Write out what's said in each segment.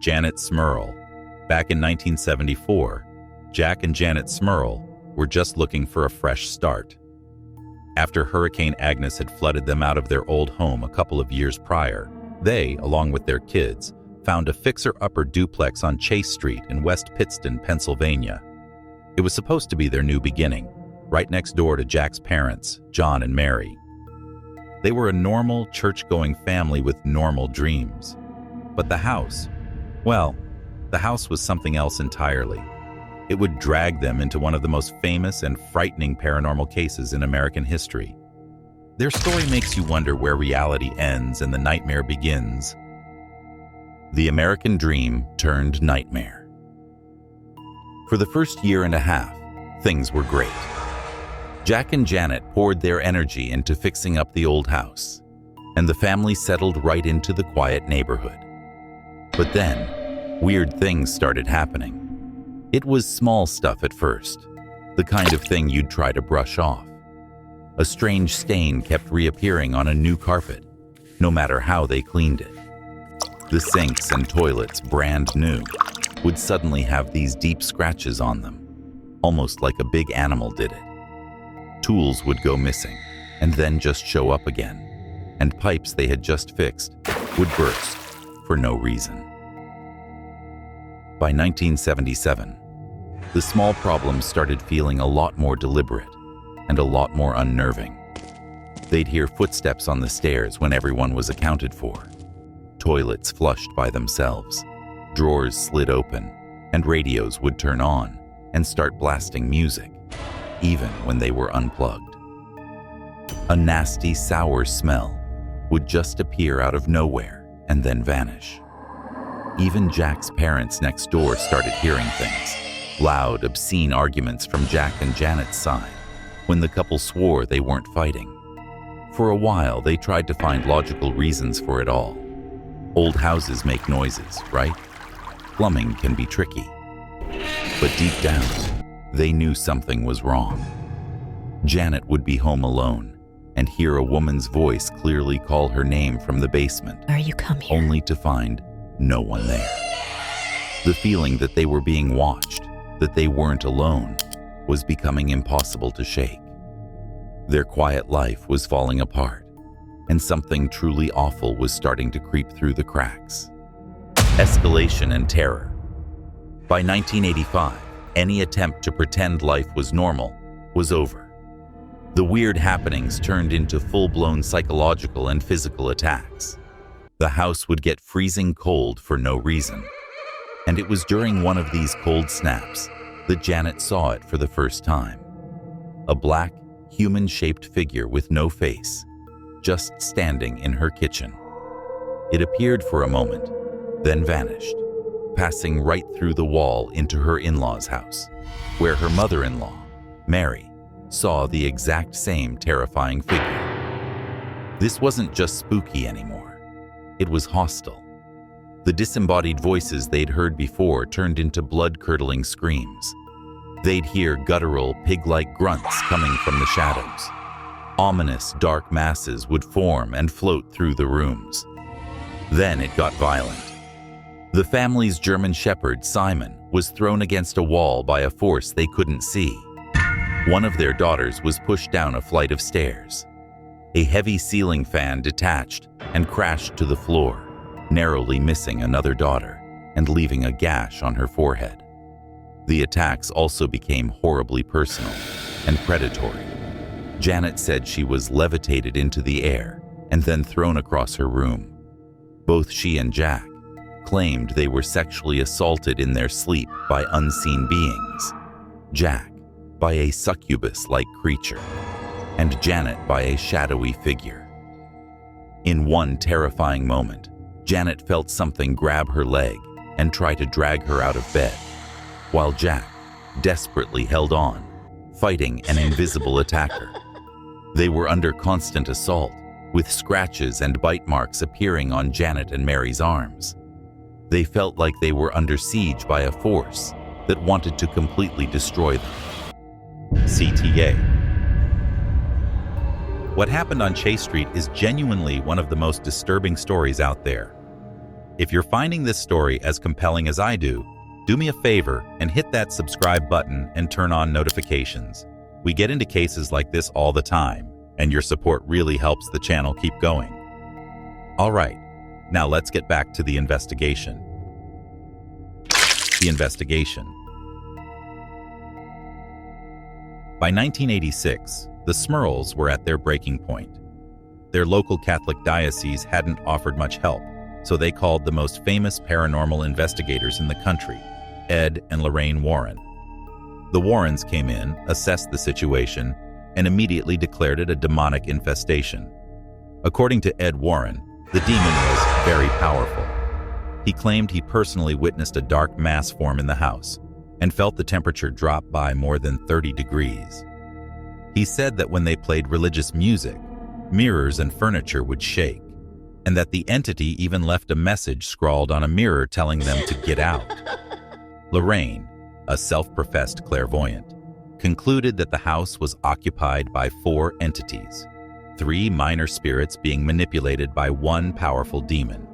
Janet Smurl. Back in 1974, Jack and Janet Smurl were just looking for a fresh start. After Hurricane Agnes had flooded them out of their old home a couple of years prior, they, along with their kids, found a fixer-upper duplex on Chase Street in West Pittston, Pennsylvania. It was supposed to be their new beginning, right next door to Jack's parents, John and Mary. They were a normal, church-going family with normal dreams. But the house, well, the house was something else entirely. It would drag them into one of the most famous and frightening paranormal cases in American history. Their story makes you wonder where reality ends and the nightmare begins. The American dream turned nightmare. For the first year and a half, things were great. Jack and Janet poured their energy into fixing up the old house, and the family settled right into the quiet neighborhood. But then, weird things started happening. It was small stuff at first, the kind of thing you'd try to brush off. A strange stain kept reappearing on a new carpet, no matter how they cleaned it. The sinks and toilets, brand new, would suddenly have these deep scratches on them, almost like a big animal did it. Tools would go missing, and then just show up again, and pipes they had just fixed would burst for no reason. By 1977, the small problems started feeling a lot more deliberate and a lot more unnerving. They'd hear footsteps on the stairs when everyone was accounted for, toilets flushed by themselves, drawers slid open, and radios would turn on and start blasting music, even when they were unplugged. A nasty, sour smell would just appear out of nowhere and then vanish. Even Jack's parents next door started hearing things, loud, obscene arguments from Jack and Janet's side, when the couple swore they weren't fighting. For a while, they tried to find logical reasons for it all. Old houses make noises, right? Plumbing can be tricky. But deep down, they knew something was wrong. Janet would be home alone and hear a woman's voice clearly call her name from the basement. Are you come here? Only to find no one there. The feeling that they were being watched, that they weren't alone, was becoming impossible to shake. Their quiet life was falling apart, and something truly awful was starting to creep through the cracks. Escalation and terror. By 1985, any attempt to pretend life was normal was over. The weird happenings turned into full-blown psychological and physical attacks. The house would get freezing cold for no reason. And it was during one of these cold snaps that Janet saw it for the first time. A black, human-shaped figure with no face, just standing in her kitchen. It appeared for a moment, then vanished, passing right through the wall into her in-laws' house, where her mother-in-law, Mary, saw the exact same terrifying figure. This wasn't just spooky anymore. It was hostile. The disembodied voices they'd heard before turned into blood-curdling screams. They'd hear guttural, pig-like grunts coming from the shadows. Ominous, dark masses would form and float through the rooms. Then it got violent. The family's German shepherd, Simon, was thrown against a wall by a force they couldn't see. One of their daughters was pushed down a flight of stairs. A heavy ceiling fan detached and crashed to the floor, narrowly missing another daughter and leaving a gash on her forehead. The attacks also became horribly personal and predatory. Janet said she was levitated into the air and then thrown across her room. Both she and Jack claimed they were sexually assaulted in their sleep by unseen beings. Jack by a succubus-like creature, and Janet by a shadowy figure. In one terrifying moment, Janet felt something grab her leg and try to drag her out of bed, while Jack desperately held on, fighting an invisible attacker. They were under constant assault, with scratches and bite marks appearing on Janet and Mary's arms. They felt like they were under siege by a force that wanted to completely destroy them. CTA. What happened on Chase Street is genuinely one of the most disturbing stories out there. If you're finding this story as compelling as I do me a favor and hit that subscribe button and turn on notifications. We get into cases like this all the time, and your support really helps the channel keep going. All right, now let's get back to the investigation. The investigation. By 1986, the Smurls were at their breaking point. Their local Catholic diocese hadn't offered much help, so they called the most famous paranormal investigators in the country, Ed and Lorraine Warren. The Warrens came in, assessed the situation, and immediately declared it a demonic infestation. According to Ed Warren, the demon was very powerful. He claimed he personally witnessed a dark mass form in the house and felt the temperature drop by more than 30 degrees. He said that when they played religious music, mirrors and furniture would shake, and that the entity even left a message scrawled on a mirror telling them to get out. Lorraine, a self-professed clairvoyant, concluded that the house was occupied by 4 entities, 3 minor spirits being manipulated by one powerful demon.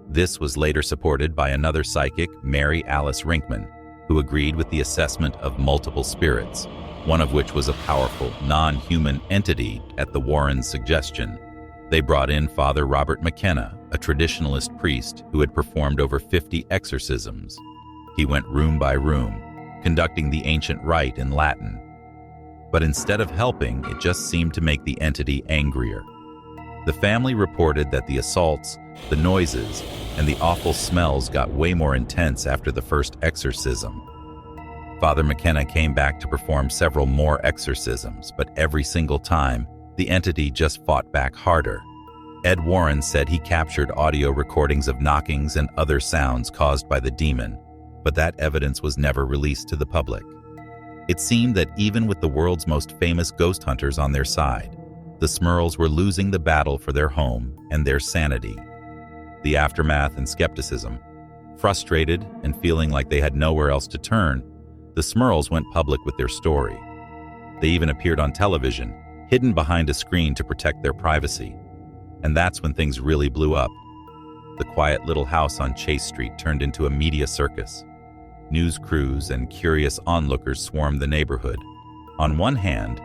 This was later supported by another psychic, Mary Alice Rinkman, who agreed with the assessment of multiple spirits, one of which was a powerful, non-human entity at the Warrens' suggestion. They brought in Father Robert McKenna, a traditionalist priest who had performed over 50 exorcisms. He went room by room, conducting the ancient rite in Latin. But instead of helping, it just seemed to make the entity angrier. The family reported that the assaults, the noises, and the awful smells got way more intense after the first exorcism. Father McKenna came back to perform several more exorcisms, but every single time, the entity just fought back harder. Ed Warren said he captured audio recordings of knockings and other sounds caused by the demon, but that evidence was never released to the public. It seemed that even with the world's most famous ghost hunters on their side, the Smurls were losing the battle for their home and their sanity. The aftermath and skepticism. Frustrated and feeling like they had nowhere else to turn, the Smurls went public with their story. They even appeared on television, hidden behind a screen to protect their privacy. And that's when things really blew up. The quiet little house on Chase Street turned into a media circus. News crews and curious onlookers swarmed the neighborhood. On one hand,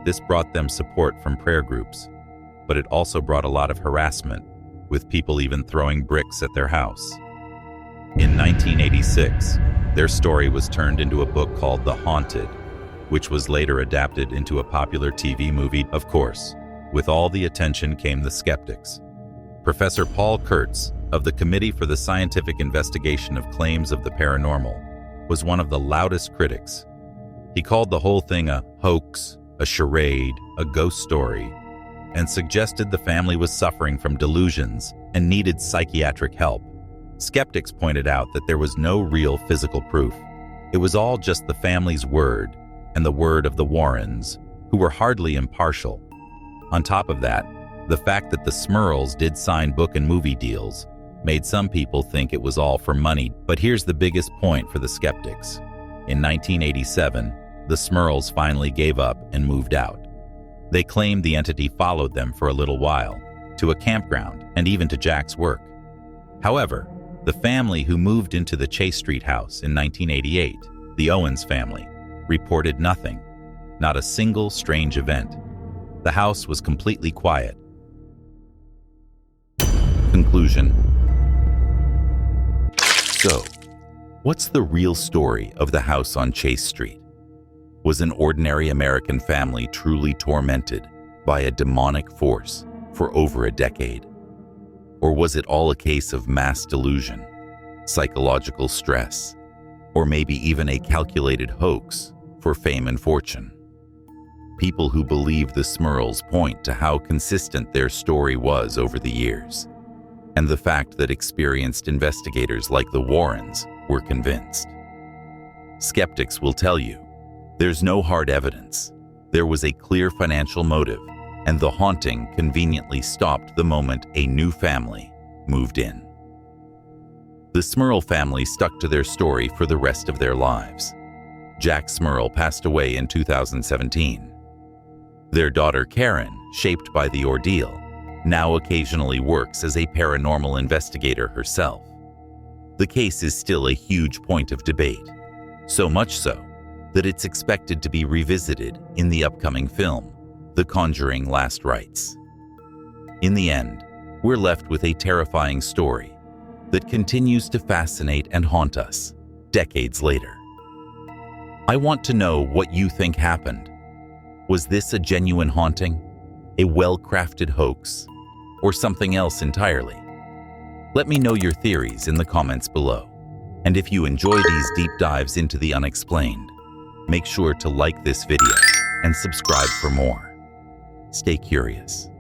this brought them support from prayer groups, but it also brought a lot of harassment, with people even throwing bricks at their house. In 1986, their story was turned into a book called The Haunted, which was later adapted into a popular TV movie. Of course, with all the attention came the skeptics. Professor Paul Kurtz, of the Committee for the Scientific Investigation of Claims of the Paranormal, was one of the loudest critics. He called the whole thing a hoax, a charade, a ghost story, and suggested the family was suffering from delusions and needed psychiatric help. Skeptics pointed out that there was no real physical proof. It was all just the family's word and the word of the Warrens, who were hardly impartial. On top of that, the fact that the Smurls did sign book and movie deals made some people think it was all for money. But here's the biggest point for the skeptics. In 1987, the Smurls finally gave up and moved out. They claimed the entity followed them for a little while, to a campground and even to Jack's work. However, the family who moved into the Chase Street house in 1988, the Owens family, reported nothing, not a single strange event. The house was completely quiet. Conclusion. So, what's the real story of the house on Chase Street? Was an ordinary American family truly tormented by a demonic force for over a decade? Or was it all a case of mass delusion, psychological stress, or maybe even a calculated hoax for fame and fortune? People who believe the Smurls point to how consistent their story was over the years, and the fact that experienced investigators like the Warrens were convinced. Skeptics will tell you, there's no hard evidence. There was a clear financial motive, and the haunting conveniently stopped the moment a new family moved in. The Smurl family stuck to their story for the rest of their lives. Jack Smurl passed away in 2017. Their daughter Karen, shaped by the ordeal, now occasionally works as a paranormal investigator herself. The case is still a huge point of debate, so much so that it's expected to be revisited in the upcoming film, The Conjuring: Last Rites. In the end, we're left with a terrifying story that continues to fascinate and haunt us decades later. I want to know what you think happened. Was this a genuine haunting, a well-crafted hoax, or something else entirely? Let me know your theories in the comments below. And if you enjoy these deep dives into the unexplained, make sure to like this video and subscribe for more. Stay curious.